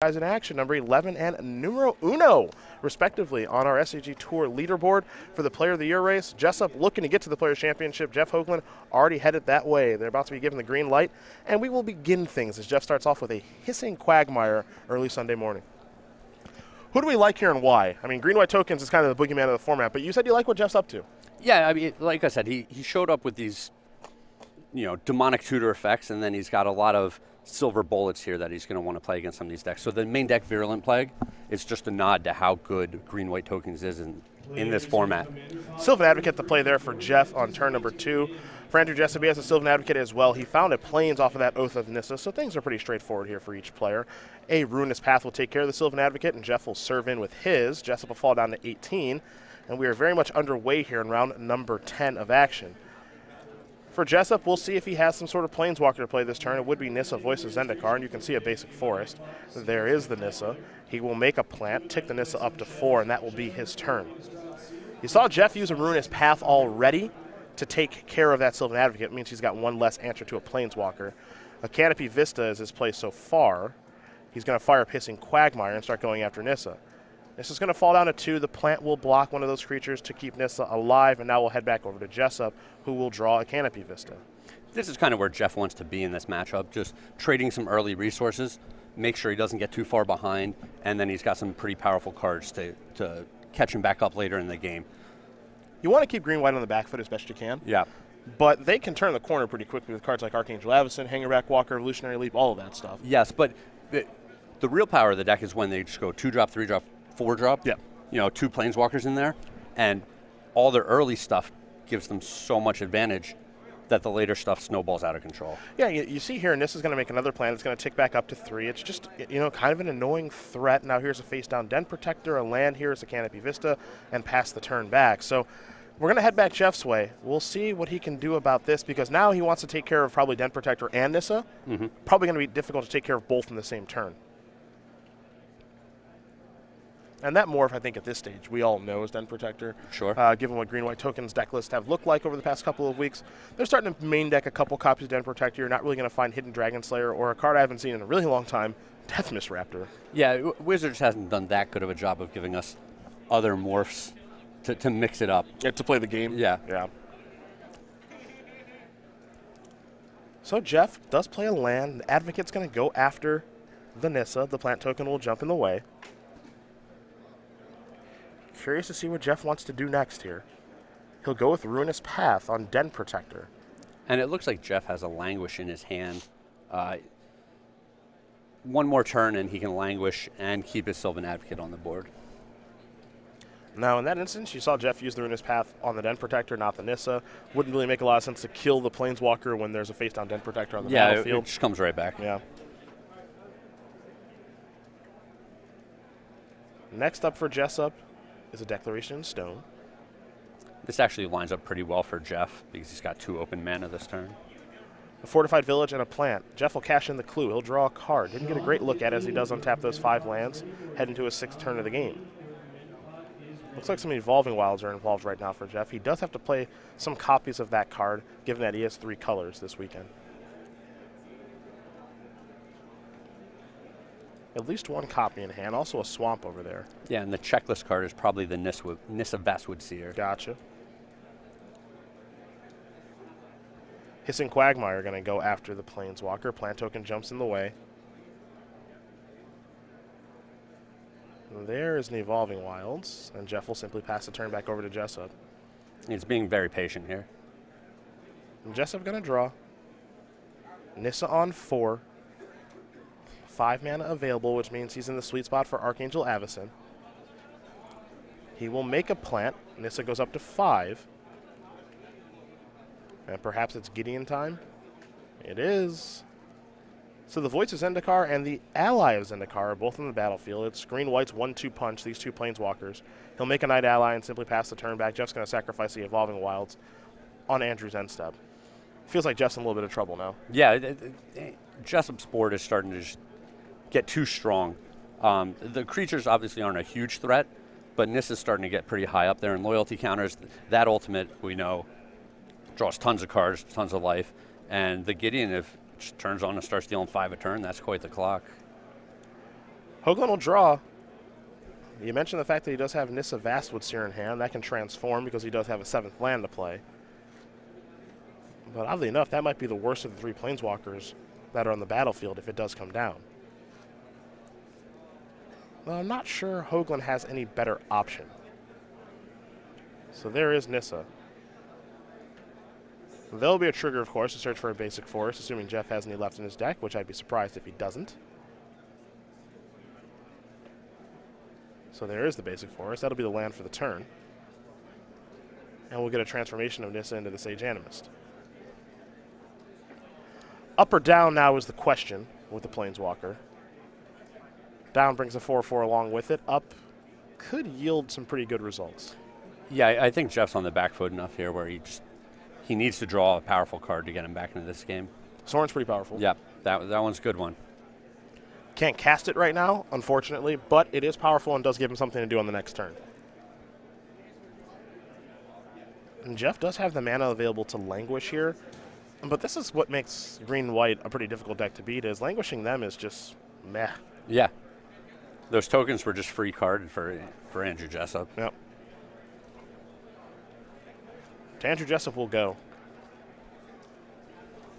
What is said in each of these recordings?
Guys in action, number 11 and numero uno, respectively, on our SCG Tour leaderboard for the Player of the Year race. Jessup looking to get to the Players' Championship. Jeff Hoogland already headed that way. They're about to be given the green light, and we will begin things as Jeff starts off with a hissing quagmire early Sunday morning. Who do we like here and why? I mean, green-white tokens is kind of the boogeyman of the format, but you said you like what Jeff's up to. Yeah, I mean, like I said, he showed up with these, demonic tutor effects, and then he's got a lot of silver bullets here that he's going to want to play against some of these decks. So the main deck, Virulent Plague, is just a nod to how good green-white tokens is in this format. Sylvan Advocate to play there for Jeff on turn number 2. For Andrew Jessup, he has a Sylvan Advocate as well. He found a Plains off of that Oath of Nissa, so things are pretty straightforward here for each player. A Ruinous Path will take care of the Sylvan Advocate, and Jeff will serve in with his. Jessup will fall down to 18, and we are very much underway here in round number 10 of action. For Jessup, we'll see if he has some sort of Planeswalker to play this turn. It would be Nissa, Voice of Zendikar, and you can see a basic forest. There is the Nissa. He will make a plant, tick the Nissa up to 4, and that will be his turn. You saw Jeff use a Ruinous Path already to take care of that Sylvan Advocate. It means he's got one less answer to a Planeswalker. A Canopy Vista is his play so far. He's going to fire up Hissing Quagmire and start going after Nissa. Nissa's going to fall down to 2. The plant will block one of those creatures to keep Nissa alive, and now we'll head back over to Jessup, who will draw a Canopy Vista. This is kind of where Jeff wants to be in this matchup, just trading some early resources, make sure he doesn't get too far behind, and then he's got some pretty powerful cards to catch him back up later in the game. You want to keep green-white on the back foot as best you can. Yeah. But they can turn the corner pretty quickly with cards like Archangel Avacyn, Hangerback Walker, Evolutionary Leap, all of that stuff. Yes, but the real power of the deck is when they just go 2-drop, 3-drop, 4-drop. Yeah. 2 Planeswalkers in there, and all their early stuff gives them so much advantage that the later stuff snowballs out of control. Yeah, you see here, Nissa's going to make another plan. It's going to tick back up to 3. It's just, kind of an annoying threat. Now here's a face-down Den Protector, a land, here's a Canopy Vista, and pass the turn back. So we're going to head back Jeff's way. We'll see what he can do about this, because now he wants to take care of probably Den Protector and Nissa. Probably going to be difficult to take care of both in the same turn. And that morph, I think, at this stage, we all know is Den Protector. Sure. Given what green-white tokens deck lists have looked like over the past couple of weeks, they're starting to main deck a couple copies of Den Protector. You're not really going to find Hidden Dragon Slayer or a card I haven't seen in a really long time, Death Mist Raptor. Yeah, Wizards hasn't done that good of a job of giving us other morphs to mix it up. Yeah, to play the game? Yeah. Yeah. So Jeff does play a land. The Advocate's going to go after the Nissa. The plant token will jump in the way. Curious to see what Jeff wants to do next here. He'll go with Ruinous Path on Den Protector. And it looks like Jeff has a Languish in his hand. One more turn and he can Languish and keep his Sylvan Advocate on the board. Now in that instance, you saw Jeff use the Ruinous Path on the Den Protector, not the Nissa. Wouldn't really make a lot of sense to kill the Planeswalker when there's a face-down Den Protector on the battlefield. It just comes right back. Yeah. Next up for Jessup is a Declaration in Stone. This actually lines up pretty well for Jeff because he's got 2 open mana this turn. A Fortified Village and a plant. Jeff will cash in the clue. He'll draw a card. Didn't get a great look at it as he does untap those 5 lands, head into his 6th turn of the game. Looks like some Evolving Wilds are involved right now for Jeff. He does have to play some copies of that card, given that he has 3 colors this weekend. At least 1 copy in hand, also a Swamp over there. Yeah, and the checklist card is probably the Nissa Vastwood Seer. Gotcha. Hissing Quagmire going to go after the Planeswalker. Plant token jumps in the way. There is an Evolving Wilds, and Jeff will simply pass the turn back over to Jessup. He's being very patient here. And Jessup going to draw. Nissa on 4. 5 mana available, which means he's in the sweet spot for Archangel Avacyn. He will make a plant. Nissa goes up to 5. And perhaps it's Gideon time. It is. So the Voice of Zendikar and the Ally of Zendikar are both on the battlefield. It's green-white's 1-2 punch, these 2 Planeswalkers. He'll make a Night Ally and simply pass the turn back. Jeff's going to sacrifice the Evolving Wilds on Andrew's end step. Feels like Jeff's in a little bit of trouble now. Yeah, Jessup's board is starting to just get too strong. The creatures obviously aren't a huge threat, but Nissa's starting to get pretty high up there in loyalty counters. That ultimate, we know, draws tons of cards, tons of life, and the Gideon, if it just turns on and starts dealing 5 a turn, that's quite the clock. Hoogland will draw. You mentioned the fact that he does have Nissa Vastwood Seer in hand. That can transform because he does have a 7th land to play. But oddly enough, that might be the worst of the 3 Planeswalkers that are on the battlefield if it does come down. Well, I'm not sure Hoogland has any better option. So there is Nissa. There'll be a trigger, of course, to search for a basic forest, assuming Jeff has any left in his deck, which I'd be surprised if he doesn't. So there is the basic forest. That'll be the land for the turn. And we'll get a transformation of Nissa into the Sage Animist. Up or down now is the question with the Planeswalker. Down brings a 4/4 along with it. Up could yield some pretty good results. Yeah, I think Jeff's on the back foot enough here where he needs to draw a powerful card to get him back into this game. Sorin's pretty powerful. Yep, that one's a good one. Can't cast it right now, unfortunately, but it is powerful and does give him something to do on the next turn. And Jeff does have the mana available to Languish here, but this is what makes green-white a pretty difficult deck to beat, is Languishing them is just meh. Yeah. Those tokens were just free carded for Andrew Jessup. Yep. To Andrew Jessup will go.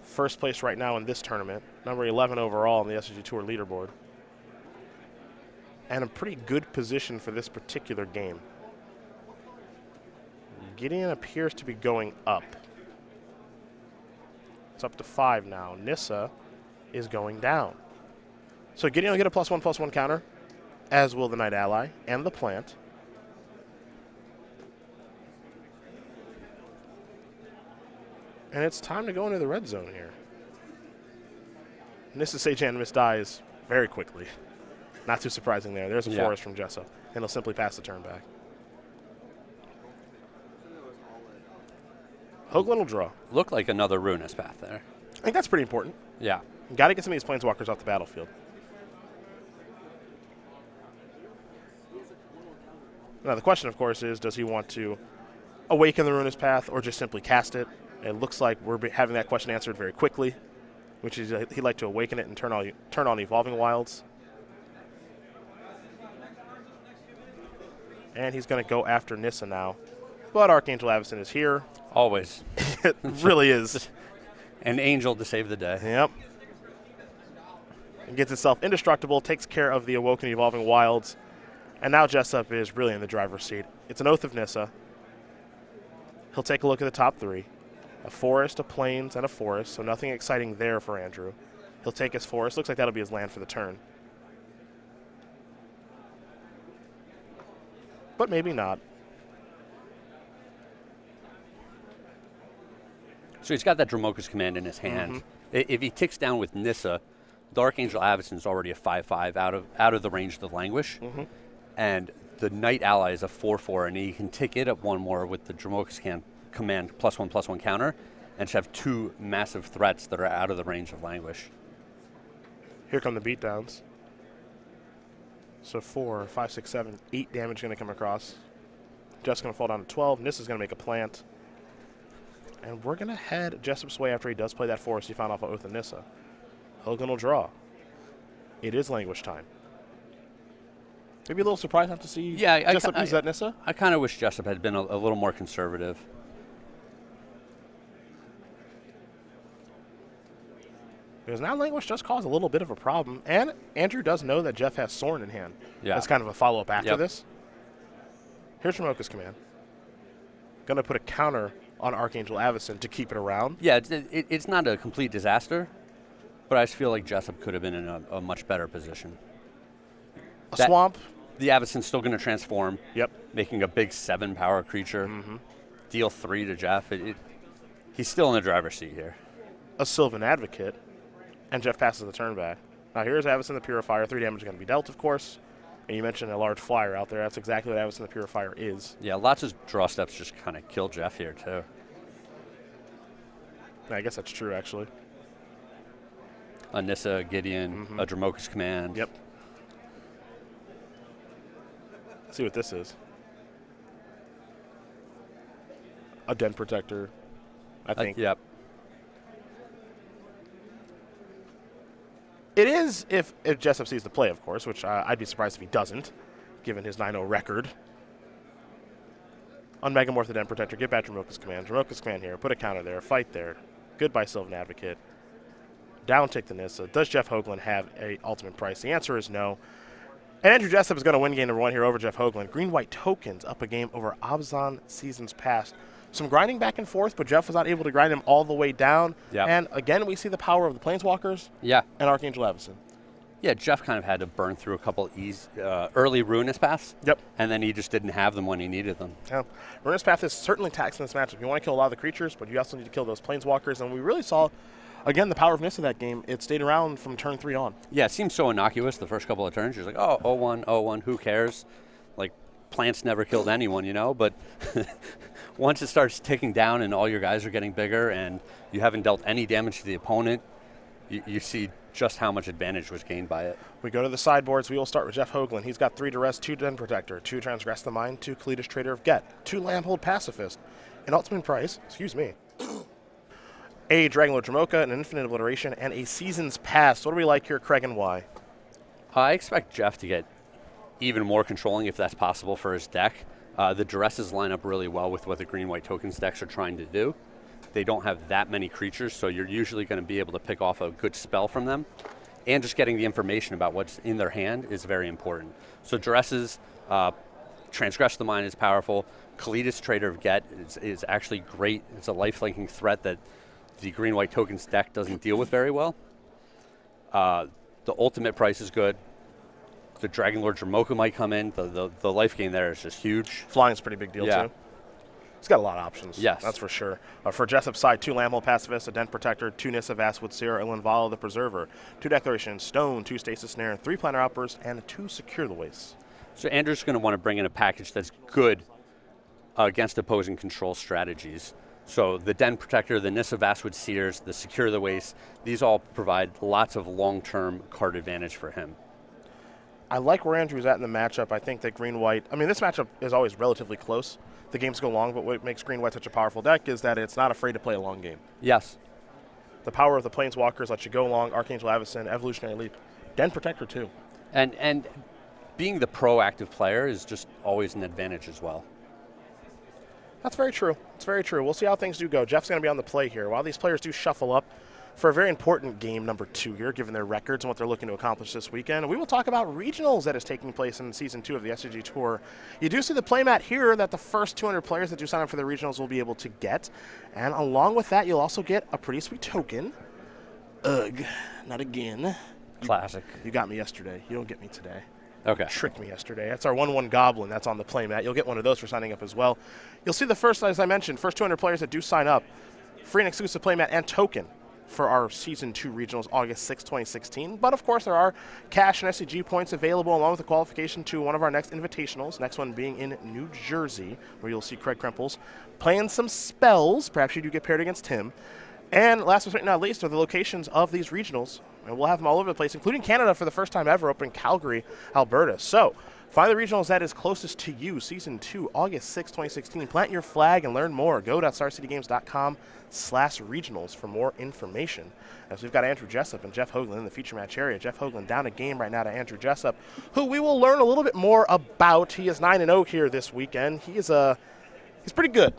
First place right now in this tournament, number 11 overall on the SCG Tour leaderboard. And a pretty good position for this particular game. Gideon appears to be going up. It's up to 5 now. Nissa is going down. So Gideon will get a +1/+1 counter, as will the Knight Ally and the plant. And it's time to go into the red zone here. Nissa Sage Animist dies very quickly. Not too surprising there. There's a forest from Jessup, and he'll simply pass the turn back. Hoogland will draw. Looked like another Ruinous Path there. I think that's pretty important. Yeah. Got to get some of these Planeswalkers off the battlefield. Now the question, of course, is does he want to awaken the Ruinous Path or just simply cast it? It looks like we're having that question answered very quickly, which is he'd like to awaken it and turn on Evolving Wilds. And he's going to go after Nissa now. But Archangel Avacyn is here. Always. It really is. An angel to save the day. Yep. It gets itself indestructible, takes care of the Awoken Evolving Wilds, and now Jessup is really in the driver's seat. It's an Oath of Nissa. He'll take a look at the top 3. A forest, a plains, and a forest, so nothing exciting there for Andrew. He'll take his forest. Looks like that'll be his land for the turn. But maybe not. So he's got that Dromoka's Command in his hand. If he ticks down with Nissa, the Archangel Avacyn's already a 5/5 out of the range of the Languish. And the Knight Ally is a 4/4, and he can tick it up 1 more with the Dromoka's Command +1/+1 counter, and just have 2 massive threats that are out of the range of Languish. Here come the beatdowns. So 4, 5, 6, 7, 8 damage going to come across. Jeff's going to fall down to 12. Nissa's going to make a plant. And we're going to head Jessup's way after he does play that forest he found off of Oath of Nissa. Hoogland will draw. It is Languish time. Maybe a little surprised not to see Jessup use that Nissa. I kind of wish Jessup had been a little more conservative. Because now Languish does cause a little bit of a problem. And Andrew does know that Jeff has Sorin in hand. Yeah. That's kind of a follow-up after this. Here's Dromoka's Command. Going to put a counter on Archangel Avacyn to keep it around. Yeah, it's not a complete disaster, but I just feel like Jessup could have been in a much better position. Swamp. The Avacyn's still going to transform. Yep. Making a big 7 power creature. Deal 3 to Jeff. He's still in the driver's seat here. A Sylvan Advocate. And Jeff passes the turn back. Now here's Avacyn the Purifier. 3 damage is going to be dealt, of course. And you mentioned a large flyer out there. That's exactly what Avacyn the Purifier is. Yeah, lots of draw steps just kind of kill Jeff here, too. I guess that's true, actually. A Nissa, Gideon, a Dromoka's Command. Yep. Let's see what this is. A Den Protector, I think. Yep. It is if Jessup sees the play, of course, which I'd be surprised if he doesn't, given his 9-0 record. On Megamorph the Den Protector, get back Dromoka's command. Dromoka's command here, put a counter there, fight there. Goodbye Sylvan Advocate. Down tick the Nissa. Does Jeff Hoogland have a ultimate price? The answer is no. And Andrew Jessup is going to win game number 1 here over Jeff Hoogland. Green-white tokens up a game over Abzan Seasons Past. Some grinding back and forth, but Jeff was not able to grind him all the way down. Yep. And again, we see the power of the Planeswalkers and Archangel Avacyn. Yeah, Jeff kind of had to burn through a couple early Ruinous Paths. Yep. And then he just didn't have them when he needed them. Yeah. Ruinous Path is certainly taxing this matchup. You want to kill a lot of the creatures, but you also need to kill those Planeswalkers. And we really saw, again, the power of Nissa that game. It stayed around from turn 3 on. Yeah, it seems so innocuous the first couple of turns. You're like, oh, 0-1, 0-1, who cares? Like, plants never killed anyone, you know? But once it starts ticking down and all your guys are getting bigger and you haven't dealt any damage to the opponent, you see just how much advantage was gained by it. We go to the sideboards. We will start with Jeff Hoogland. He's got 3 Duress, 2 Den Protector, 2 Transgress the Mind, 2 Kalitas Trader of Get, 2 Lambhold Pacifist, an Ultimate Price, excuse me, a Dragonlord Dromoka, an Infinite Obliteration, and a Seasons Past. What do we like here, Craig, and why? I expect Jeff to get even more controlling if that's possible for his deck. The Duresses line up really well with what the green-white tokens decks are trying to do. They don't have that many creatures, so you're usually going to be able to pick off a good spell from them. And just getting the information about what's in their hand is very important. So Duresses, Transgress the Mind is powerful. Kalitas Trader of Get is actually great. It's a life-linking threat that the green-white tokens deck doesn't deal with very well. The ultimate price is good. The Dragonlord Dromoka might come in. The life gain there is just huge. Flying's a pretty big deal, too. He's got a lot of options. Yes. That's for sure. For Jessup's side, 2 Lambhold Pacifist, a Den Protector, 2 Nissa Vastwood Seer, a Linvala the Preserver, 2 Declaration Stone, 2 Stasis Snare, 3 Planar Outbursts, and 2 Secure the Waste. So Andrew's going to want to bring in a package that's good against opposing control strategies. So the Den Protector, the Nissa Vastwood Seers, the Secure the Waste, these all provide lots of long-term card advantage for him. I like where Andrew's at in the matchup. I think that green-white, I mean, this matchup is always relatively close. The games go long, but what makes green-white such a powerful deck is that it's not afraid to play a long game. Yes. The power of the Planeswalkers lets you go long. Archangel Avacyn, Evolutionary Leap, Den Protector too. And being the proactive player is just always an advantage as well. That's very true. It's very true. We'll see how things do go. Jeff's going to be on the play here. While these players do shuffle up for a very important game number 2 here, given their records and what they're looking to accomplish this weekend, we will talk about regionals that is taking place in Season 2 of the SCG Tour. You do see the playmat here that the first 200 players that do sign up for the regionals will be able to get. And along with that, you'll also get a pretty sweet token. Ugh, not again. Classic. You got me yesterday. You don't get me today. Okay. Tricked me yesterday. That's our 1/1 Goblin that's on the playmat. You'll get one of those for signing up as well. You'll see the first, as I mentioned, first 200 players that do sign up, free and exclusive playmat and token for our Season 2 regionals, August 6, 2016. But, of course, there are cash and SCG points available along with the qualification to one of our next invitationals, next one being in New Jersey, where you'll see Craig Krempels playing some spells. Perhaps you do get paired against him. And last but not least are the locations of these regionals. And we'll have them all over the place, including Canada for the first time ever, up in Calgary, Alberta. So, find the regionals that is closest to you. Season 2, August 6, 2016. Plant your flag and learn more. Go to starcitygames.com/regionals for more information. As we've got Andrew Jessup and Jeff Hoogland in the feature match area. Jeff Hoogland down a game right now to Andrew Jessup, who we will learn a little bit more about. He is 9-0 here this weekend. He's pretty good.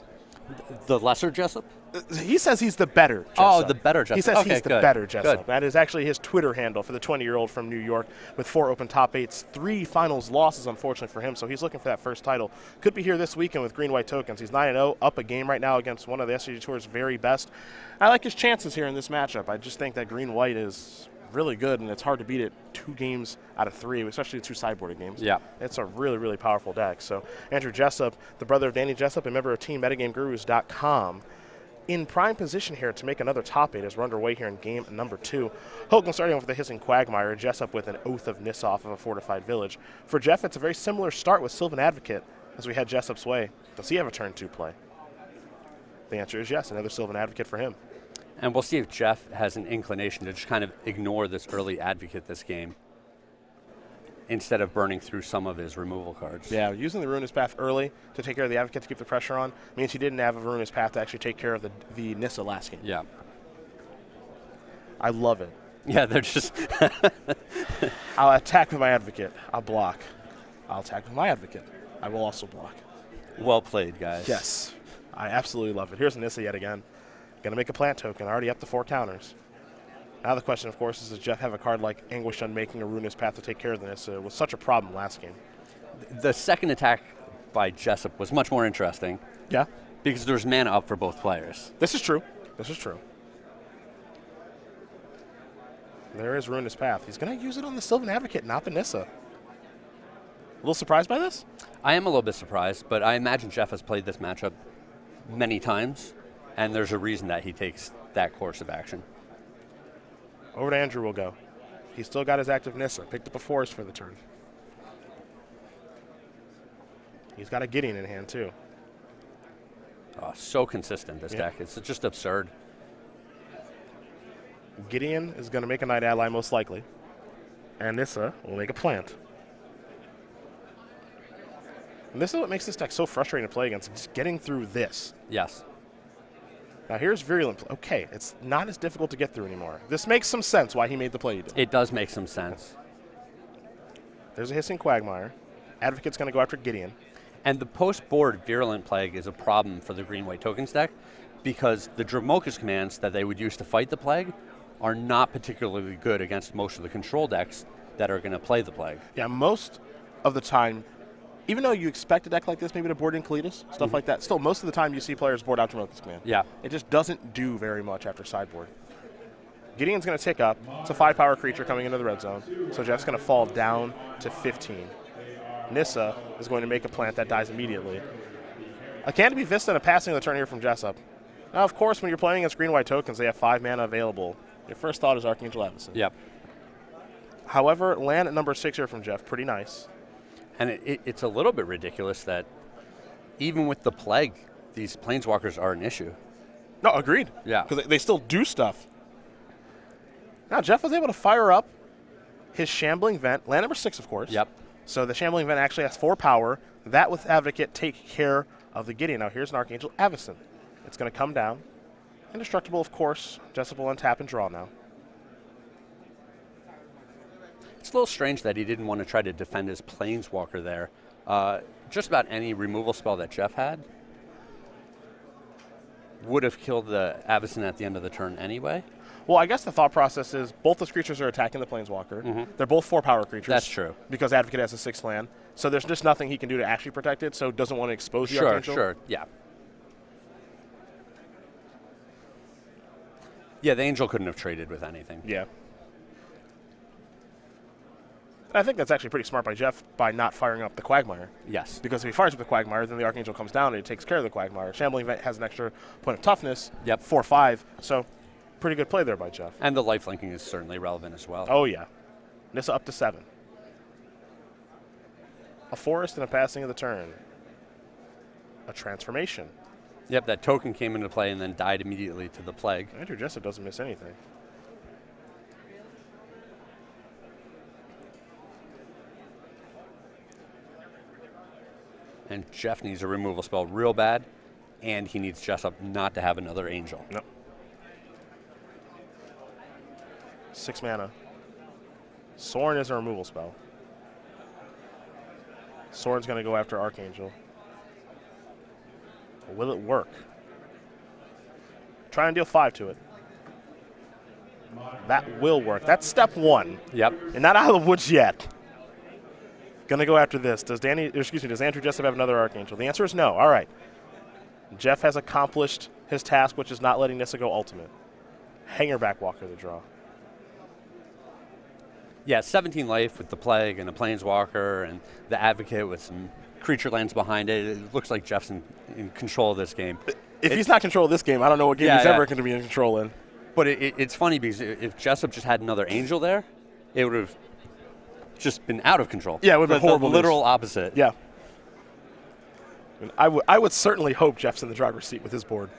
The lesser Jessup? He says he's the better Jessup. Oh, the better Jessup. He says okay, he's the good. better Jessup. Good. That is actually his Twitter handle for the 20-year-old from New York with 4 open top 8s, 3 finals losses, unfortunately for him. So he's looking for that first title. Could be here this weekend with green-white tokens. He's 9-0, up a game right now against one of the SCG Tour's very best. I like his chances here in this matchup. I just think that green-white is really good, and it's hard to beat it 2 games out of 3, especially the 2 sideboarded games. Yeah. It's a really, really powerful deck. So Andrew Jessup, the brother of Danny Jessup, a member of Team MetaGameGurus.com, in prime position here to make another top 8 as we're underway here in game number 2. Hoogland starting off with the Hissing Quagmire, Jessup with an Oath of Nissa off of a Fortified Village. For Jeff, it's a very similar start with Sylvan Advocate as we head Jessup's way. Does he have a turn 2 play? The answer is yes, another Sylvan Advocate for him. And we'll see if Jeff has an inclination to just kind of ignore this early Advocate this game instead of burning through some of his removal cards. Yeah, using the Ruinous Path early to take care of the Advocate to keep the pressure on means he didn't have a Ruinous Path to actually take care of the Nissa last game. Yeah. I love it. Yeah, they're just. I'll attack with my Advocate. I'll block. I'll attack with my Advocate. I will also block. Well played, guys. Yes. I absolutely love it. Here's Nissa yet again. Going to make a plant token. Already up to 4 counters. Now the question, of course, is does Jeff have a card like Anguish Unmaking or Ruinous Path to take care of the Nissa? It was such a problem last game. The second attack by Jessup was much more interesting. Yeah. Because there's mana up for both players. This is true. This is true. There is Ruinous Path. He's going to use it on the Sylvan Advocate, not the Nissa. A little surprised by this? I am a little bit surprised, but I imagine Jeff has played this matchup many times, and there's a reason that he takes that course of action. Over to Andrew will go. He's still got his active Nissa. Picked up a forest for the turn. He's got a Gideon in hand, too. Oh, so consistent, this deck. It's just absurd. Gideon is going to make a Night Ally, most likely. And Nissa will make a plant. And this is what makes this deck so frustrating to play against, just getting through this. Yes. Now here's Virulent. Okay, it's not as difficult to get through anymore. This makes some sense why he made the play he did. It does make some sense. There's a Hissing Quagmire. Advocate's going to go after Gideon. And the post-board Virulent Plague is a problem for the green-white tokens deck because the Dromoka's commands that they would use to fight the Plague are not particularly good against most of the control decks that are going to play the Plague. Yeah, most of the time, even though you expect a deck like this maybe to board in Kalitas, stuff like that, still most of the time you see players board out Dromoka's command. Yeah. It just doesn't do very much after sideboard. Gideon's going to tick up. It's a 5-power creature coming into the red zone, so Jeff's going to fall down to 15. Nissa is going to make a plant that dies immediately. A Canopy Vista and a passing of the turn here from Jessup. Now, of course, when you're playing against green-white tokens, they have 5 mana available. Your first thought is Archangel Avacyn. Yep. However, land at number 6 here from Jeff, pretty nice. And it's a little bit ridiculous that even with the Plague, these Planeswalkers are an issue. No, agreed. Yeah. Because they still do stuff. Now, Jeff was able to fire up his Shambling Vent, land number 6, of course. Yep. So the Shambling Vent actually has 4 power. That with Advocate take care of the Gideon. Now here's an Archangel Avacyn. It's going to come down. Indestructible, of course. Jessup will untap and draw now. It's a little strange that he didn't want to try to defend his Planeswalker there. Just about any removal spell that Jeff had would have killed the Avacyn at the end of the turn anyway. Well, I guess the thought process is both those creatures are attacking the Planeswalker. Mm-hmm. They're both 4-power creatures. That's true. Because Advocate has a 6 land. So there's just nothing he can do to actually protect it, so doesn't want to expose the Archangel. Sure, yeah. Yeah, the Angel couldn't have traded with anything. Yeah. I think that's actually pretty smart by Jeff by not firing up the Quagmire. Yes. Because if he fires up the Quagmire, then the Archangel comes down and he takes care of the Quagmire. Shambling Vent has an extra point of toughness. Yep. 4/5. So pretty good play there by Jeff. And the lifelinking is certainly relevant as well. Oh, yeah. Nissa up to 7. A forest and a passing of the turn. A transformation. Yep, that token came into play and then died immediately to the Plague. Andrew Jessup doesn't miss anything. And Jeff needs a removal spell real bad, and he needs Jessup not to have another Angel. Nope. 6 mana. Sorin is a removal spell. Sorin's going to go after Archangel. Will it work? Try and deal 5 to it. That will work. That's step 1. Yep. And not out of the woods yet. Gonna go after this. Does Andrew Jessup have another Archangel? The answer is no. All right. Jeff has accomplished his task, which is not letting Nissa go ultimate. Hangerback Walker the draw. Yeah, 17 life with the Plague and the Planeswalker and the Advocate with some creature lands behind it. It looks like Jeff's in control of this game. If he's not in control of this game, I don't know what game he's ever going to be in control in. But it's funny because if Jessup just had another Angel there, it would have just been out of control. Yeah, it would have been horrible. The literal opposite. Yeah. I would certainly hope Jeff's in the driver's seat with his board.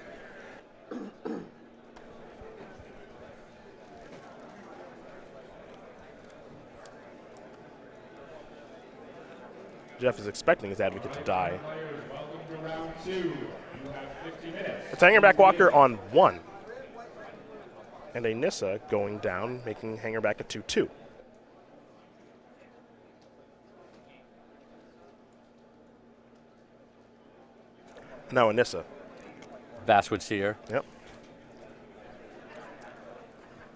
Jeff is expecting his Advocate to die. It's Hangerback Walker on 1. And a Nissa going down, making Hanger back a 2-2. Now a Nissa. Vastwood Seer. Yep.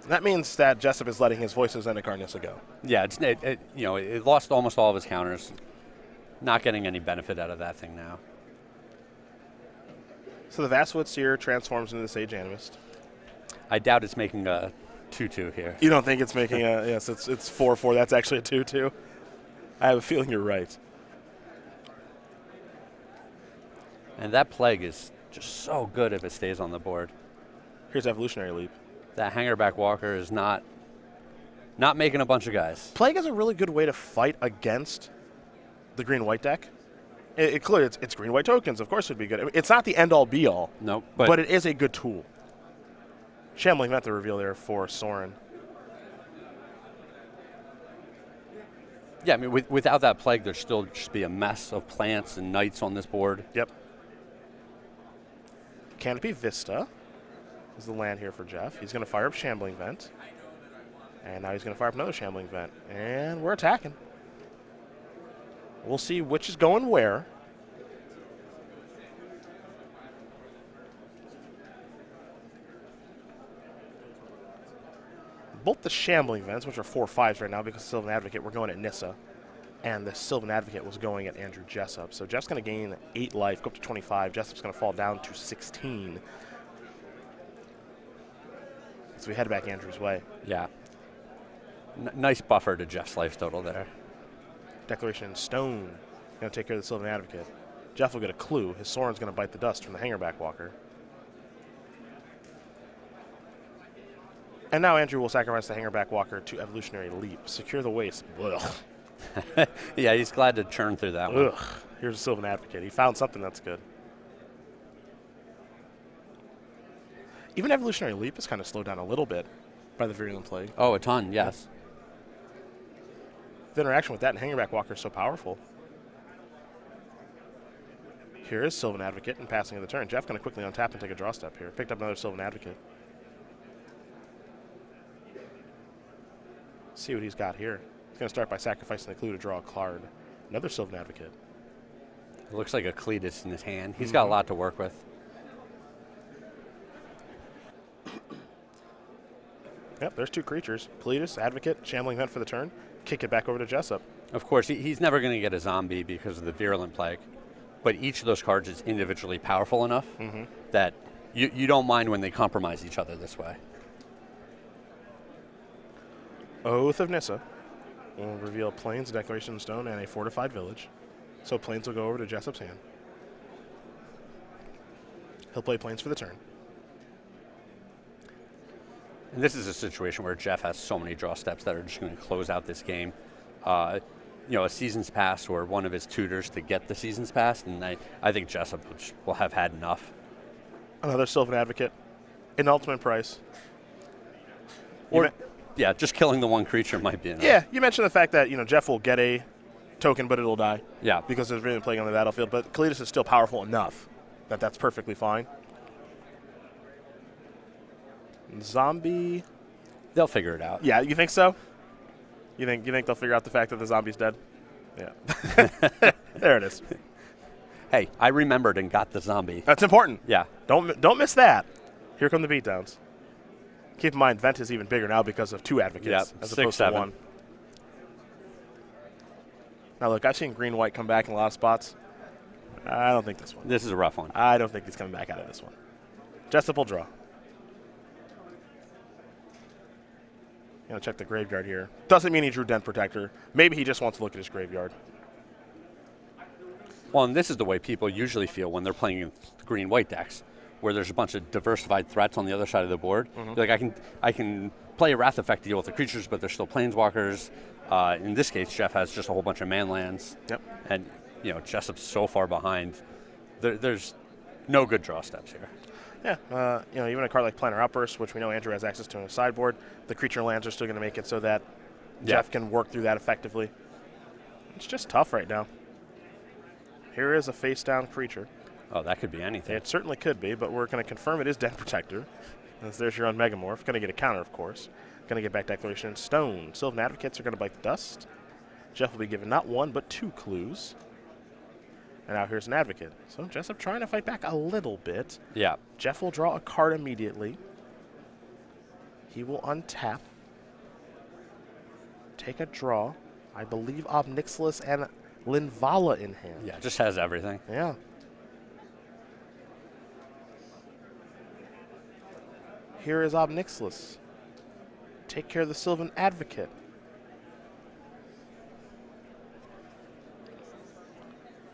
That means that Jessup is letting his Voices Zendikar Nissa go. Yeah, it lost almost all of his counters. Not getting any benefit out of that thing now. So the Vastwood Seer transforms into the Sage Animist. I doubt it's making a 2-2 here. You don't think it's making a, yes, it's 4-4. That's actually a 2-2. I have a feeling you're right. And that Plague is just so good if it stays on the board. Here's Evolutionary Leap. That Hangerback Walker is not making a bunch of guys. Plague is a really good way to fight against the green-white deck. Clearly, it's green-white tokens. Of course it would be good. It's not the end-all, be-all. Nope. But it is a good tool. Shambling Vent the reveal there for Soren. Yeah, I mean, without that Plague, there'd still just be a mess of plants and knights on this board. Yep. Canopy Vista is the land here for Jeff. He's going to fire up Shambling Vent. And now he's going to fire up another Shambling Vent. And we're attacking. We'll see which is going where. Both the Shambling Vents, which are 4/5s right now because of Sylvan Advocate, were going at Nissa. And the Sylvan Advocate was going at Andrew Jessup. So Jeff's going to gain 8 life, go up to 25. Jessup's going to fall down to 16. So we head back Andrew's way. Yeah. Nice buffer to Jeff's life total there. Declaration in Stone. Going to take care of the Sylvan Advocate. Jeff will get a clue. His Soren's going to bite the dust from the Hangerback Walker. And now Andrew will sacrifice the Hangerback Walker to Evolutionary Leap. Secure the waste. Ugh. Yeah, he's glad to churn through that one. Ugh. Here's a Sylvan Advocate. He found something that's good. Even Evolutionary Leap is kind of slowed down a little bit by the Virulent Plague. Oh, a ton, yes. The interaction with that and Hangerback Walker is so powerful. Here is Sylvan Advocate and passing of the turn. Jeff going to quickly untap and take a draw step here. Picked up another Sylvan Advocate. See what he's got here. He's going to start by sacrificing the clue to draw a card. Another Sylvan Advocate. It looks like a Cletus in his hand. He's got a lot to work with. Yep, there's 2 creatures. Cletus, Advocate, Shambling Vent for the turn. Kick it back over to Jessup. Of course, he's never going to get a zombie because of the Virulent Plague. But each of those cards is individually powerful enough that you don't mind when they compromise each other this way. Oath of Nissa will reveal Plains, Declaration in Stone, and a fortified village. So Plains will go over to Jessup's hand. He'll play Plains for the turn. And this is a situation where Jeff has so many draw steps that are just going to close out this game. A Season's Pass or one of his tutors to get the Season's Pass, and I think Jessup will have had enough. Another Sylvan Advocate. An ultimate price. Or, yeah, just killing the one creature might be enough. Yeah, you mentioned the fact that Jeff will get a token, but it'll die. Yeah. Because there's really playing on the battlefield. But Cletus is still powerful enough that that's perfectly fine. Zombie. They'll figure it out. Yeah, you think so? You think they'll figure out the fact that the zombie's dead? Yeah. There it is. Hey, I remembered and got the zombie. That's important. Yeah. Don't miss that. Here come the beatdowns. Keep in mind, Vent is even bigger now because of 2 Advocates as opposed to 1. Now, look, I've seen green-white come back in a lot of spots. I don't think this one. This is a rough one. I don't think he's coming back out of this one. Jessup will draw. Gonna check the graveyard here. Doesn't mean he drew Dent Protector. Maybe he just wants to look at his graveyard. Well, and this is the way people usually feel when they're playing in green-white decks, where there's a bunch of diversified threats on the other side of the board. Like I can play a Wrath Effect to deal with the creatures, but there's still Planeswalkers. In this case, Jeff has just a whole bunch of manlands. Yep. And Jessup's so far behind. There's no good draw steps here. Yeah, even a card like Planar Outburst, which we know Andrew has access to in his sideboard, the creature lands are still going to make it so that Jeff can work through that effectively. It's just tough right now. Here is a face-down creature. Oh, that could be anything. It certainly could be, but we're going to confirm it is Dent Protector. As there's your own Megamorph. Going to get a counter, of course. Going to get back Declaration in Stone. Sylvan Advocates are going to bite the dust. Jeff will be given not 1, but 2 clues. And now here's an Advocate. So Jessup trying to fight back a little bit. Yeah. Jeff will draw a card immediately. He will untap. Take a draw. I believe Obnixilis and Linvala in hand. Yeah, just has everything. Yeah. Here is Obnixilis. Take care of the Sylvan Advocate.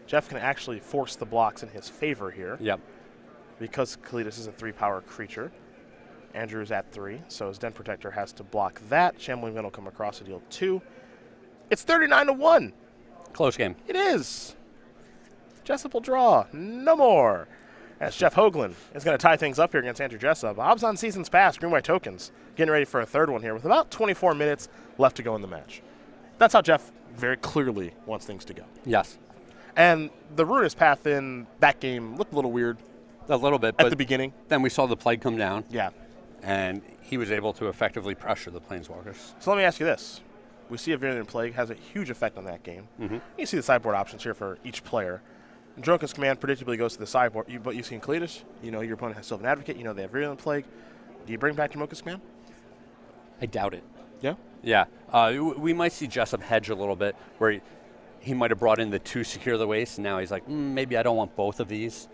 Jeff can actually force the blocks in his favor here. Yep. Because Kalidas is a 3-power creature. Andrew's at 3, so his Den Protector has to block that. Shambling Gun will come across to deal 2. It's 39-1. Close game. It is. Jessup will draw. No more. As Jeff Hoogland is going to tie things up here against Andrew Jessup. Obs on Seasons Past, Green White Tokens. Getting ready for a third one here with about 24 minutes left to go in the match. That's how Jeff very clearly wants things to go. Yes. And the Ruinous Path in that game looked a little weird. A little bit. At the beginning. Then we saw the Plague come down. Yeah. And he was able to effectively pressure the Planeswalkers. So let me ask you this. We see a Virulent Plague has a huge effect on that game. You see the sideboard options here for each player. Droka's Command predictably goes to the sideboard, but you've seen Kalidas. You know your opponent has Sylvan Advocate. You know they have Virulent Plague. Do you bring back Droka's Command? I doubt it. Yeah? Yeah. We might see Jessup hedge a little bit, where he might have brought in the 2 Secure the Waste, and now he's like, maybe I don't want both of these.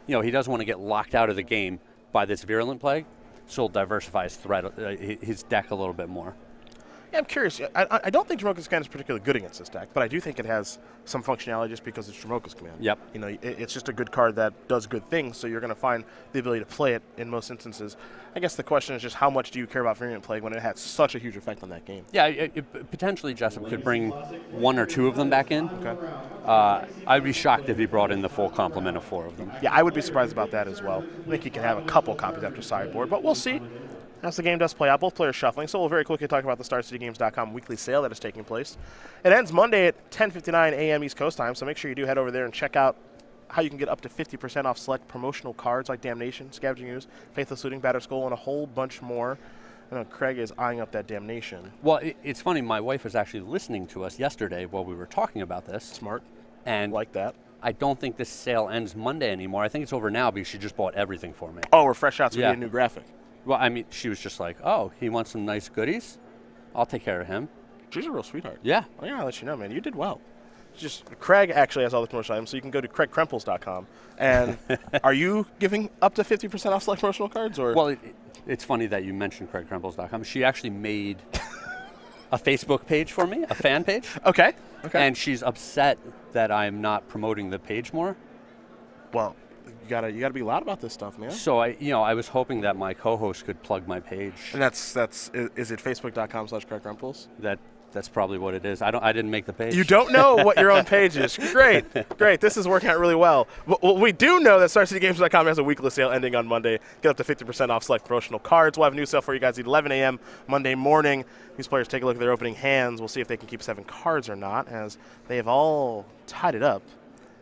You know, he doesn't want to get locked out of the game by this Virulent Plague, so he'll diversify his deck a little bit more. Yeah, I'm curious. I don't think Dromoka's Command is particularly good against this deck, but I do think it has some functionality just because it's Dromoka's Command. Yep. You know, it's just a good card that does good things, so you're going to find the ability to play it in most instances. I guess the question is just how much do you care about Virulent Plague when it had such a huge effect on that game? Yeah, potentially Jessup could bring 1 or 2 of them back in. Okay. I'd be shocked if he brought in the full complement of 4 of them. Yeah, I would be surprised about that as well. I think he can have a couple copies after sideboard, but we'll see. As the game does play out, both players shuffling, so we'll very quickly talk about the StarCityGames.com weekly sale that is taking place. It ends Monday at 10:59 a.m. East Coast time, so make sure you do head over there and check out how you can get up to 50% off select promotional cards like Damnation, Scavenging Ooze, Faithless Looting, Battered Skull, and a whole bunch more. I know Craig is eyeing up that Damnation. Well, it's funny. My wife was actually listening to us yesterday while we were talking about this. Smart. And like that. I don't think this sale ends Monday anymore. I think it's over now because she just bought everything for me. Oh, we're fresh out, so we need a new graphic. Well, I mean, she was just like, oh, he wants some nice goodies? I'll take care of him. She's a real sweetheart. Yeah. Oh, yeah, I'll let you know, man. You did well. Just Craig actually has all the promotional items, so you can go to craigkrempels.com. And are you giving up to 50% off select promotional cards? Or? Well, it's funny that you mentioned craigkrempels.com. She actually made a Facebook page for me, a fan page. Okay. And she's upset that I'm not promoting the page more. Well, you gotta be loud about this stuff, man. So I was hoping that my co-host could plug my page. And is it facebook.com/craigkrempels? That's probably what it is. I didn't make the page. You don't know what your own page is. Great. This is working out really well. We do know that StarCityGames.com has a weekly sale ending on Monday. Get up to 50% off select promotional cards. We'll have a new sale for you guys at 11 a.m. Monday morning. These players take a look at their opening hands. We'll see if they can keep 7 cards or not, as they have all tied it up.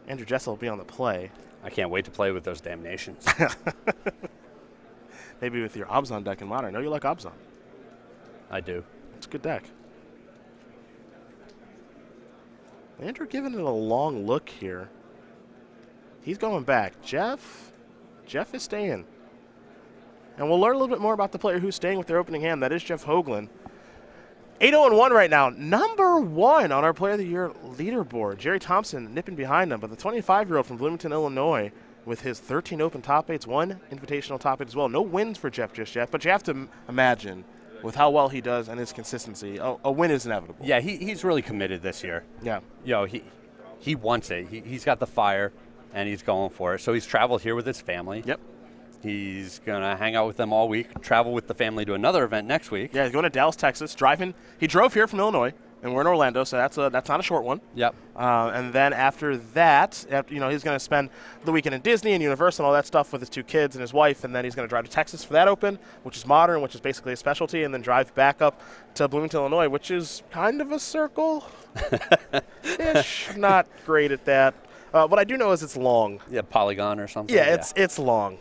Andrew Jessup will be on the play. I can't wait to play with those Damnations. Maybe with your Obzon deck in Modern. I know you like Obzon. I do. It's a good deck. Andrew giving it a long look here. He's going back. Jeff is staying. And we'll learn a little bit more about the player who's staying with their opening hand. That is Jeff Hoogland. 8-0-1 right now. Number 1 on our Player of the Year leaderboard. Jerry Thompson nipping behind him, but the 25-year-old from Bloomington, Illinois, with his 13 open top 8s, 1 invitational top 8 as well. No wins for Jeff just yet, but you have to imagine with how well he does and his consistency, a win is inevitable. Yeah, he's really committed this year. Yeah. He wants it. He's got the fire, and he's going for it. So he's traveled here with his family. Yep. He's going to hang out with them all week, travel with the family to another event next week. Yeah, he's going to Dallas, Texas, driving. He drove here from Illinois, and we're in Orlando, so that's not a short one. Yep. And then after that, he's going to spend the weekend in Disney and Universal and all that stuff with his 2 kids and his wife, and then he's going to drive to Texas for that Open, which is Modern, which is basically a specialty, and then drive back up to Bloomington, Illinois, which is kind of a circle. Ish. Not great at that. What I do know is it's long. Yeah, Polygon or something. Yeah, it's long.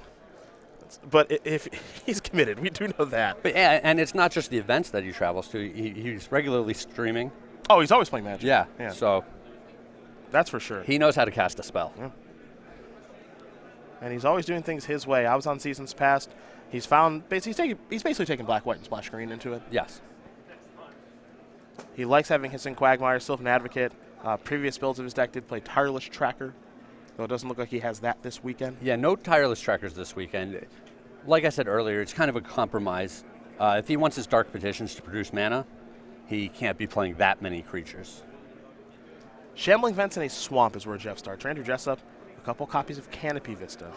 But if he's committed, we do know that. But yeah, and it's not just the events that he travels to. He's regularly streaming. Oh, he's always playing Magic. Yeah. So that's for sure. he knows how to cast a spell. Yeah. And he's always doing things his way. I was on Seasons Past. He's basically taking black, white, and splash green into it. Yes. He likes having Hissing Quagmire, Sylvan Advocate. Previous builds of his deck did play Tireless Tracker, though it doesn't look like he has that this weekend. Yeah, no Tireless Trackers this weekend. Like I said earlier, it's kind of a compromise. If he wants his Dark Petitions to produce mana, he can't be playing that many creatures. Shambling Vents in a Swamp is where Jeff starts. Andrew Jessup, a couple copies of Canopy Vista.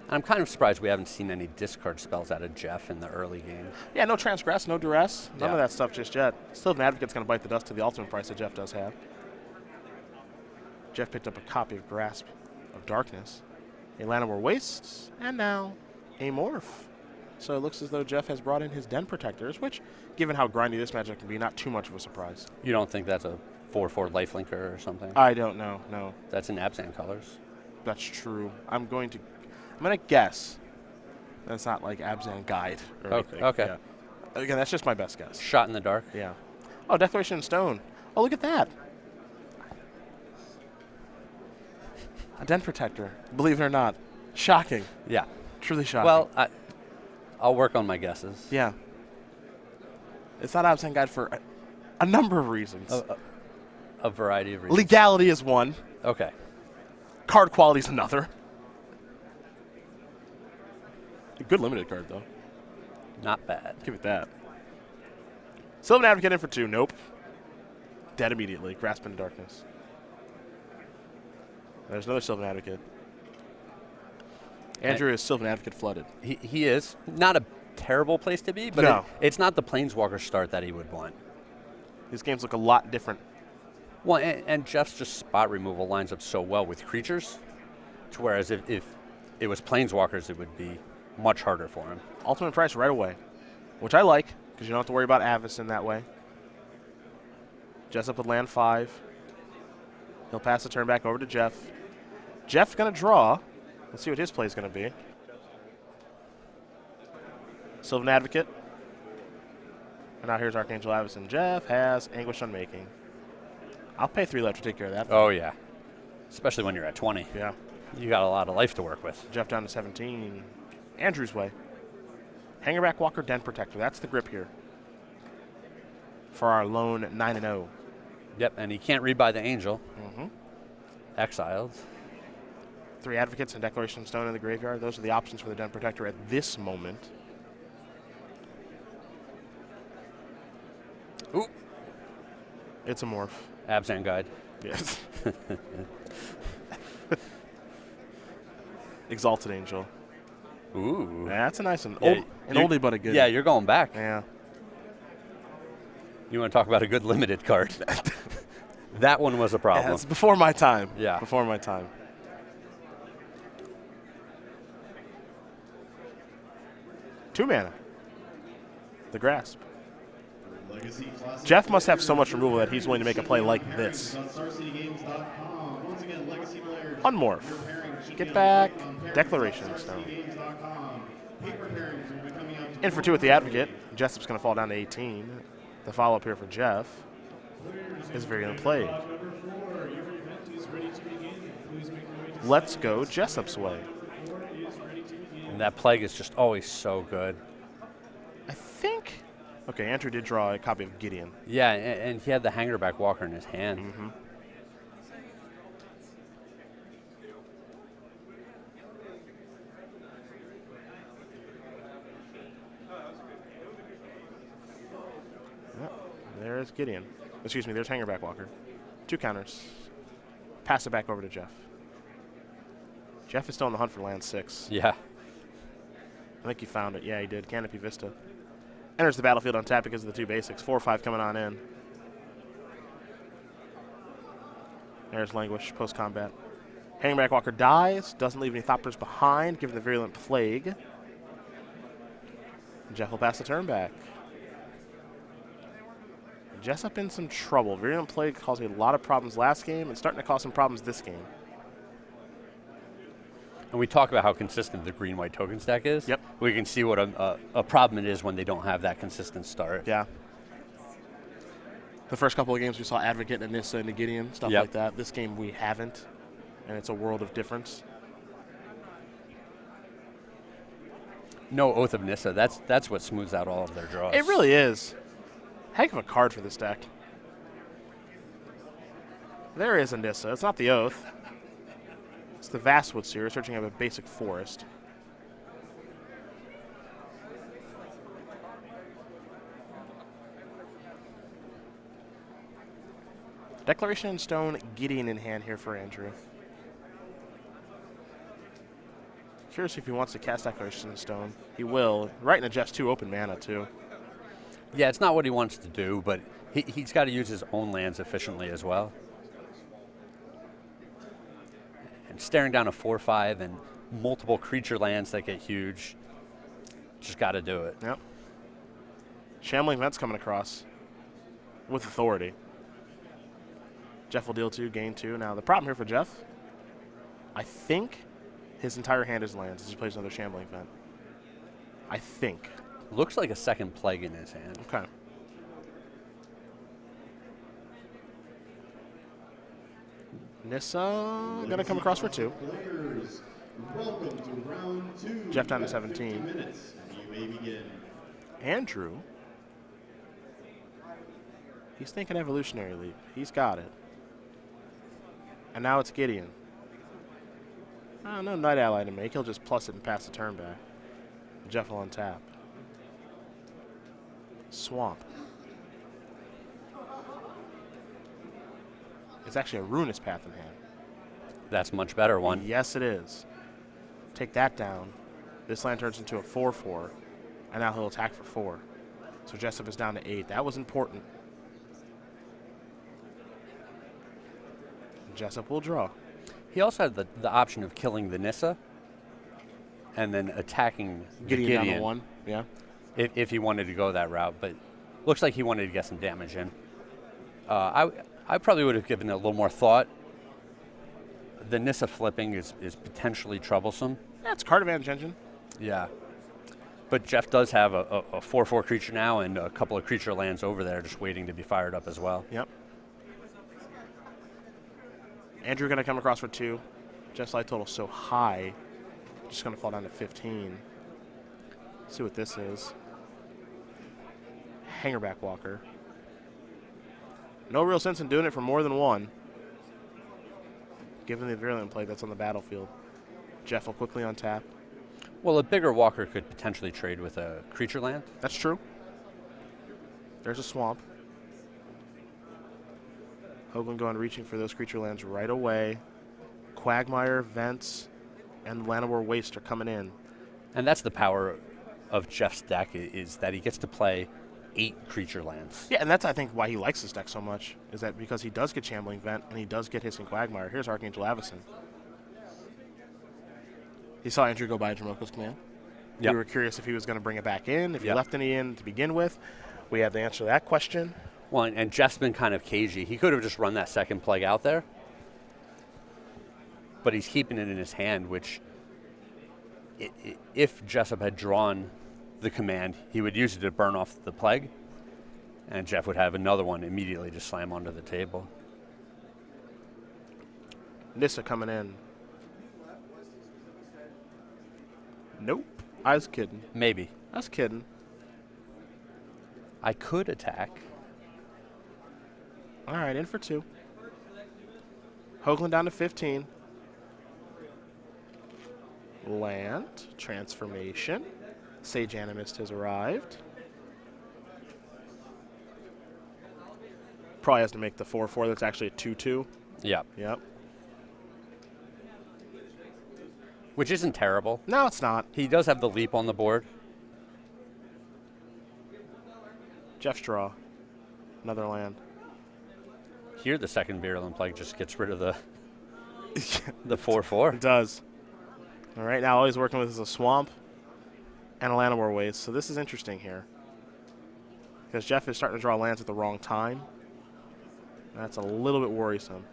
I'm kind of surprised we haven't seen any discard spells out of Jeff in the early game. Yeah, no Transgress, no Duress, none Yeah. of that stuff just yet. Sylvan Advocate's going to bite the dust to the ultimate price that Jeff does have. Jeff picked up a copy of Grasp of Darkness, a Llanowar Wastes, and now a Morph. So it looks as though Jeff has brought in his Den Protectors, which, given how grindy this Magic can be, not too much of a surprise. You don't think that's a 4/4 lifelinker or something? I don't know, no. That's in Abzan colors. That's true. I'm going to guess that's not like Abzan Guide or anything. Okay. Yeah. Again, that's just my best guess. Shot in the dark. Yeah. Oh, Declaration in Stone. Oh, look at that. A Den Protector. Believe it or not. Shocking. Yeah. Truly shocking. Well, I'll work on my guesses. Yeah. It's not Absent Guide for a number of reasons. A variety of reasons. Legality is one. Okay. Card quality is another. A good limited card, though. Not bad. Give it that. Sylvan Advocate in for 2. Nope. Dead immediately. Grasp into Darkness. There's another Sylvan Advocate. Andrew is Sylvan Advocate flooded. He is. Not a terrible place to be, but No. it's not the Planeswalker start that he would want. These games look a lot different. Well, and Jeff's just spot removal lines up so well with creatures, to whereas if it was Planeswalkers, it would be much harder for him. Ultimate price right away, which I like, because you don't have to worry about Avis in that way. Jessup with land 5. He'll pass the turn back over to Jeff. Jeff's going to draw. Let's see what his play is going to be. Sylvan Advocate. And now here's Archangel Avison. Jeff has Anguish Unmaking. I'll pay 3 left to take care of that. Oh, yeah. Especially when you're at 20. Yeah. You got a lot of life to work with. Jeff down to 17. Andrew's way. Hangerback Walker, Den Protector. That's the grip here for our lone 9-0. Yep, and he can't rebuy the Angel. Mm-hmm. Exiled. 3 Advocates and Declaration Stone in the graveyard. Those are the options for the Den Protector at this moment. Ooh. It's a morph. Abzan Guide. Yes. Exalted Angel. Ooh. That's a nice one. Yeah, An oldie but a good. Yeah, you're going back. Yeah. You want to talk about a good limited card? That one was a problem. Yeah, it's before my time. Yeah. Before my time. Two mana. The Grasp. Jeff must have so much removal that he's willing to make a play like this. Unmorph. Get back. Declaration Stone. In for 2 with the Advocate. Jessup's going to fall down to 18. The follow-up here for Jeff is Virulent Plague. Let's go Jessup's way. And that Plague is just always so good. I think... Okay, Andrew did draw a copy of Gideon. Yeah, and he had the Hangerback Walker in his hand. Mm-hmm. There's Gideon. Excuse me, there's Hangerback Walker. 2 counters. Pass it back over to Jeff. Jeff is still on the hunt for land 6. Yeah. I think he found it. Yeah, he did. Canopy Vista. Enters the battlefield on tap because of the 2 basics. 4/5 coming on in. There's Languish, post-combat. Hangback Walker dies. Doesn't leave any Thoppers behind, given the Virulent Plague. Jeff will pass the turn back. Jessup in some trouble. Virulent Plague caused a lot of problems last game and starting to cause some problems this game. And we talk about how consistent the green-white tokens deck is. Yep. We can see what a problem it is when they don't have that consistent start. Yeah. The first couple of games we saw Advocate and Nissa and Gideon, stuff like that. This game we haven't, and it's a world of difference. No Oath of Nissa. That's what smooths out all of their draws. It really is. Heck of a card for this deck. There is a Nissa. It's not the Oath. It's the Vastwood Seer searching out a basic forest. Declaration in Stone, Gideon in hand here for Andrew. Curious if he wants to cast Declaration in Stone. He will. Right in a Jeff's 2 open mana, too. Yeah, it's not what he wants to do, but he's got to use his own lands efficiently as well. And staring down a 4/5 and multiple creature lands that get huge, just got to do it. Yep. Shambling Vent's coming across with authority. Jeff will deal 2, gain 2. Now, the problem here for Jeff, I think his entire hand is lands as he plays another Shambling Vent. I think. Looks like a second Plague in his hand. Okay. Nissa going to come across for 2. Welcome to round 2. Jeff down to 17. 2 minutes. You may begin. Andrew, he's thinking Evolutionary Leap. He's got it. And now it's Gideon. No Night Ally to make. He'll just plus it and pass the turn back. Jeff will untap. Swamp. It's actually a Ruinous Path in hand. That's a much better one. Yes, it is. Take that down. This land turns into a 4/4, and now he'll attack for 4. So Jessup is down to 8. That was important. Jessup will draw. He also had the option of killing the Nissa and then attacking Gideon down to Gideon 1. Yeah. if he wanted to go that route, but looks like he wanted to get some damage in. I probably would have given it a little more thought. The Nissa flipping is potentially troublesome. Yeah, it's card advantage engine. Yeah. But Jeff does have a 4/4 creature now and a couple of creature lands over there just waiting to be fired up as well. Yep. Andrew going to come across for 2. Jeff's life total so high, just going to fall down to 15. Let's see what this is. Hangerback Walker. No real sense in doing it for more than 1, given the virulent play that's on the battlefield. Jeff will quickly untap. Well, a bigger walker could potentially trade with a creature land. That's true. There's a swamp. Hoagland going reaching for those creature lands right away. Quagmire, Vents, and Llanowar Waste are coming in. And that's the power of Jeff's deck, is that he gets to play 8 creature lands. Yeah, and that's, I think, why he likes this deck so much, is that because he does get Shambling Vent and he does get Hissing Quagmire. Here's Archangel Avacyn. He saw Andrew go by Jamoko's command. Yep. We were curious if he was going to bring it back in, if he Yep. left any in to begin with. We have the answer to that question. Well, and Jeff's been kind of cagey. He could have just run that second Plague out there, but he's keeping it in his hand, which if Jessup had drawn the command, he would use it to burn off the Plague, and Jeff would have another one immediately to slam onto the table. Nissa coming in. Nope. I was kidding. Maybe. I was kidding. I could attack. All right, in for 2. Hoagland down to 15. Land, transformation. Sage Animist has arrived. Probably has to make the 4/4. That's actually a 2/2. Yeah. Yep. Which isn't terrible. No, it's not. He does have the leap on the board. Jeff's draw. Another land. Here, the second Virulent Plague just gets rid of the 4/4. It does. All right, now all he's working with is a swamp and a Llanowar Waste. So this is interesting here, because Jeff is starting to draw lands at the wrong time. That's a little bit worrisome.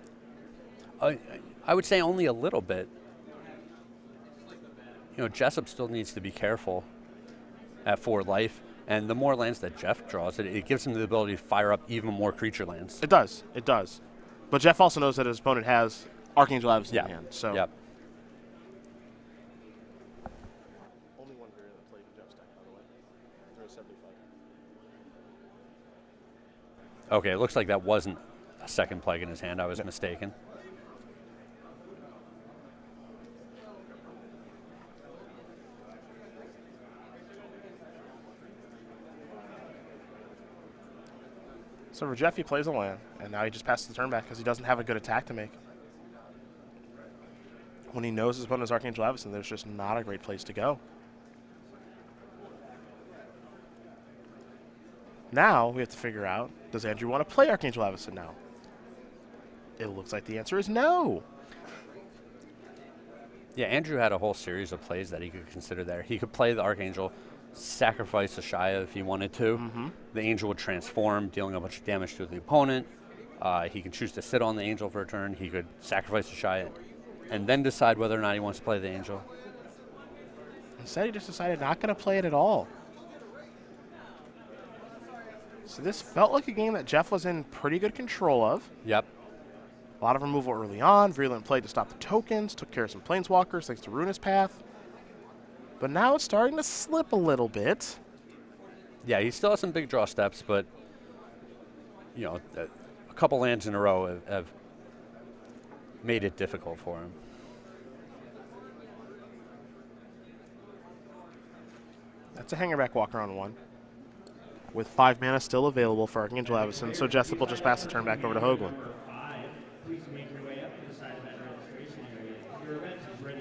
I would say only a little bit. you know, Jessup still needs to be careful at 4 life. And the more lands that Jeff draws, it gives him the ability to fire up even more creature lands. It does. It does. But Jeff also knows that his opponent has Archangel Avacyn in hand. So. Yep. Only one variant that played in Jeff's deck, by the way. There was 75. Okay, it looks like that wasn't a second plague in his hand. I was mistaken. So for Jeff, he plays a land, and now he just passes the turn back because he doesn't have a good attack to make. When he knows his opponent is Archangel Avacyn, there's just not a great place to go. Now we have to figure out, does Andrew want to play Archangel Avacyn now? It looks like the answer is no. Yeah, Andrew had a whole series of plays that he could consider there. He could play the Archangel, sacrifice a Shia if he wanted to. The Angel would transform, dealing a bunch of damage to the opponent. He can choose to sit on the Angel for a turn. He could sacrifice a Shia and then decide whether or not he wants to play the Angel. Instead, he just decided not going to play it at all. So this felt like a game that Jeff was in pretty good control of. Yep. A lot of removal early on. Virulent played to stop the tokens, took care of some Planeswalkers thanks to Ruinous Path. But now it's starting to slip a little bit. Yeah, he still has some big draw steps, but you know, a couple lands in a row have made it difficult for him. That's a hangerback walker on 1. With 5 mana still available for Archangel Avacyn, so Jessup will just pass the turn back over to Hoogland.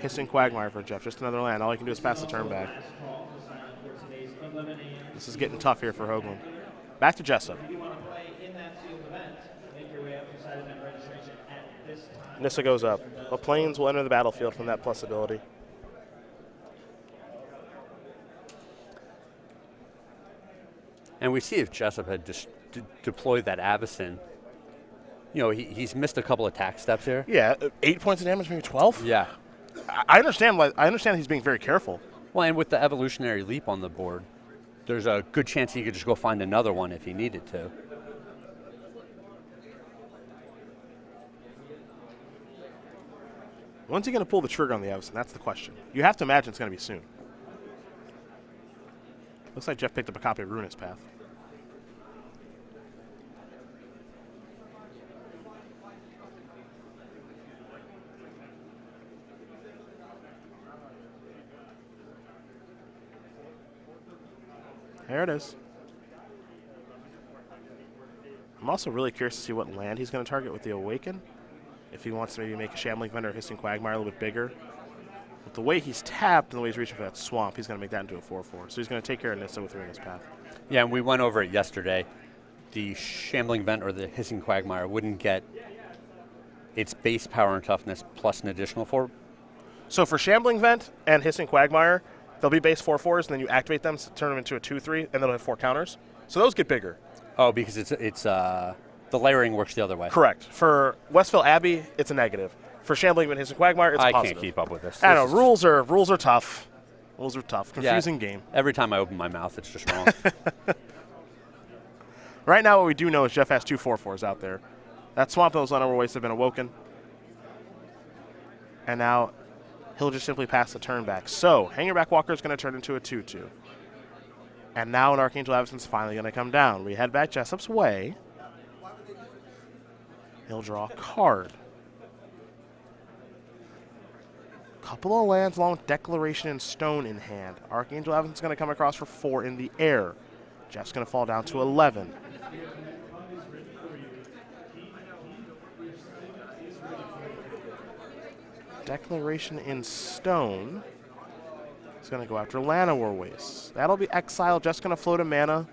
Hissing Quagmire for Jeff, just another land. All he can do is pass the turn back. This is getting tough here for Hoogland. Back to Jessup. Nissa goes up. The Plains will enter the battlefield from that plus ability. And we see if Jessup had just deployed that Avacyn, you know, he's missed a couple attack steps here. Yeah, 8 points of damage, maybe 12? Yeah. I understand. I understand he's being very careful. Well, and with the evolutionary leap on the board, there's a good chance he could just go find another one if he needed to. When's he going to pull the trigger on the Avacyn? That's the question. You have to imagine it's going to be soon. Looks like Jeff picked up a copy of Ruinous Path. There it is. I'm also really curious to see what land he's going to target with the Awaken. If he wants to maybe make a Shambling Vendor or Hissing Quagmire a little bit bigger. With the way he's tapped and the way he's reaching for that swamp, he's going to make that into a 4/4. So he's going to take care of Nissa with Ruinous Path. Yeah, and we went over it yesterday. The Shambling Vent or the Hissing Quagmire wouldn't get its base power and toughness plus an additional 4. So for Shambling Vent and Hissing Quagmire, they'll be base 4/4s, and then you activate them, turn them into a 2/3, and they'll have 4 counters. So those get bigger. Oh, because it's the layering works the other way. Correct. For Westville Abbey, it's a negative. For Shambling Vent, Hissing Quagmire, it's a positive. I can't keep up with this. I know, rules are tough. Rules are tough. Confusing game. Every time I open my mouth, it's just wrong. Right now, what we do know is Jeff has 2 4/4s out there. That Swamp and those Unarmored Wastes have been awoken. And now he'll just simply pass the turn back. So, Hangerback Walker is going to turn into a 2/2. And now an Archangel Avacyn's finally going to come down. We head back Jessup's way. He'll draw a card. Couple of lands along with Declaration and Stone in hand. Archangel Avacyn's going to come across for 4 in the air. Jeff's going to fall down to 11. Declaration in Stone is going to go after Llanowar Wastes. That'll be exile. Just going to float a mana.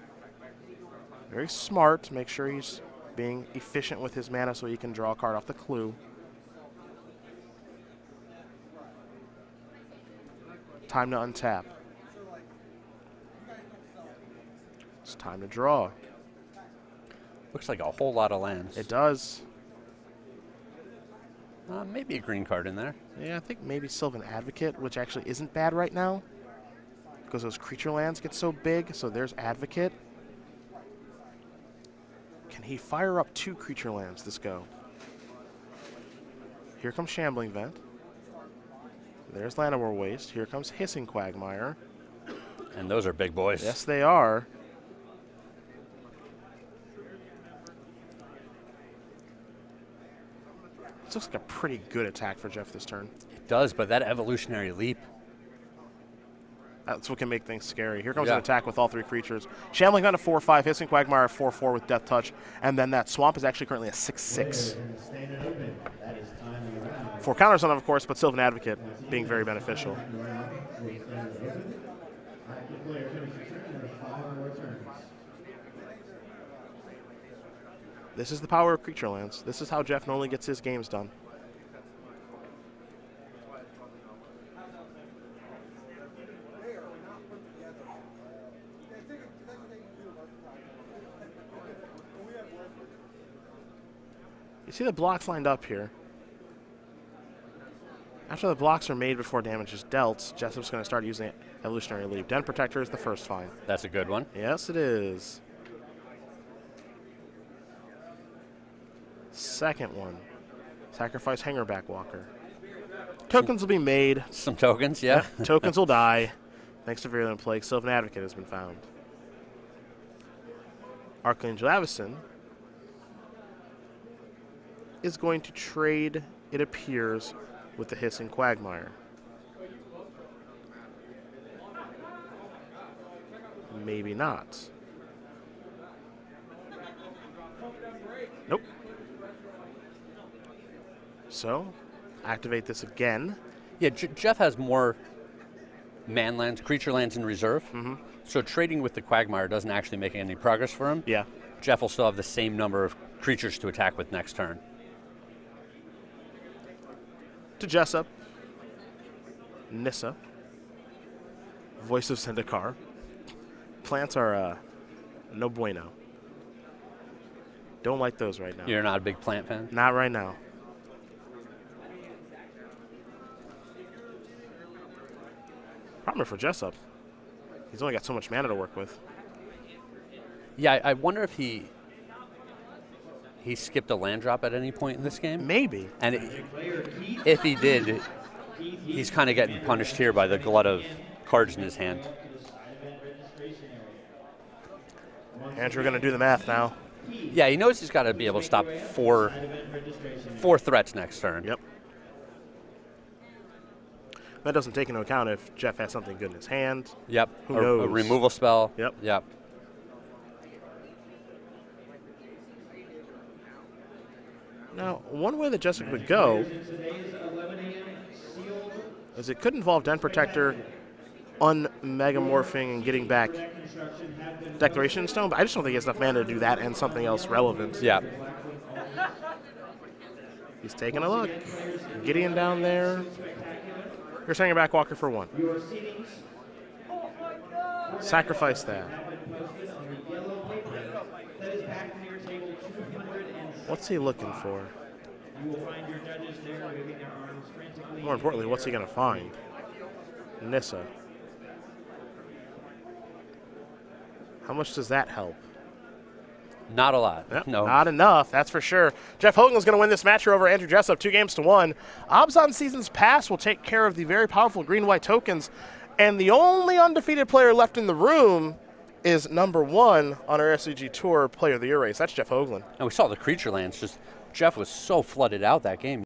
Very smart. Make sure he's being efficient with his mana so he can draw a card off the clue. Time to untap. It's time to draw. Looks like a whole lot of lands. It does. Maybe a green card in there. Yeah, I think maybe Sylvan Advocate, which actually isn't bad right now, because those creature lands get so big. So there's Advocate. Can he fire up 2 creature lands this go? Here comes Shambling Vent. There's Llanowar Waste. Here comes Hissing Quagmire. And those are big boys. Yes, they are. This looks like a pretty good attack for Jeff this turn. It does, but that evolutionary leap. That's what can make things scary. Here comes an attack with all 3 creatures. Shambling Vent a 4/5, Hissing Quagmire a 4/4 with Death Touch, and then that Swamp is actually currently a 6/6. 4 counters on him, of course, but Sylvan Advocate being very beneficial. This is the power of creature lands. This is how Jeff normally gets his games done. You see the blocks lined up here. After the blocks are made before damage is dealt, Jessup's going to start using Evolutionary Leap. Den Protector is the first find. That's a good one. Yes, it is. Second one, sacrifice Hangerback Walker. Tokens will be made. Some tokens, yeah. Tokens will die. Thanks to Virulent Plague, Sylvan Advocate has been found. Archangel Avacyn is going to trade, it appears, with the Hissing Quagmire. Maybe not. Nope. So, activate this again. Yeah, Jeff has more man lands, creature lands in reserve. So trading with the Quagmire doesn't actually make any progress for him. Yeah. Jeff will still have the same number of creatures to attack with next turn. To Jessup. Nissa. Voice of Zendikar. Plants are no bueno. Don't like those right now. You're not a big plant fan? Not right now. Problem for Jessup. He's only got so much mana to work with. Yeah, I wonder if he skipped a land drop at any point in this game. Maybe. And if he did, he's kind of getting punished here by the glut of cards in his hand. Andrew going to do the math now. Yeah, he knows he's got to be able to stop four threats next turn. Yep. That doesn't take into account if Jeff has something good in his hand. Yep. Who knows? A removal spell. Yep. Yep. Now, one way that Jessup would go is it could involve Den Protector unmegamorphing and getting back Declaration Stone, but I just don't think he has enough mana to do that and something else relevant. Yeah. He's taking a look. Gideon down there. You're sending back Walker for 1. Sacrifice that. What's he looking for? More importantly, what's he going to find? Nissa. How much does that help? Not a lot. Yep, No. Not enough, that's for sure. Jeff Hoogland's going to win this match here over Andrew Jessup, 2-1. Abzan Seasons Past will take care of the very powerful green-white tokens, and the only undefeated player left in the room is number 1 on our SCG Tour Player of the Year race. That's Jeff Hoogland. And we saw the creature lands. Just Jeff was so flooded out that game.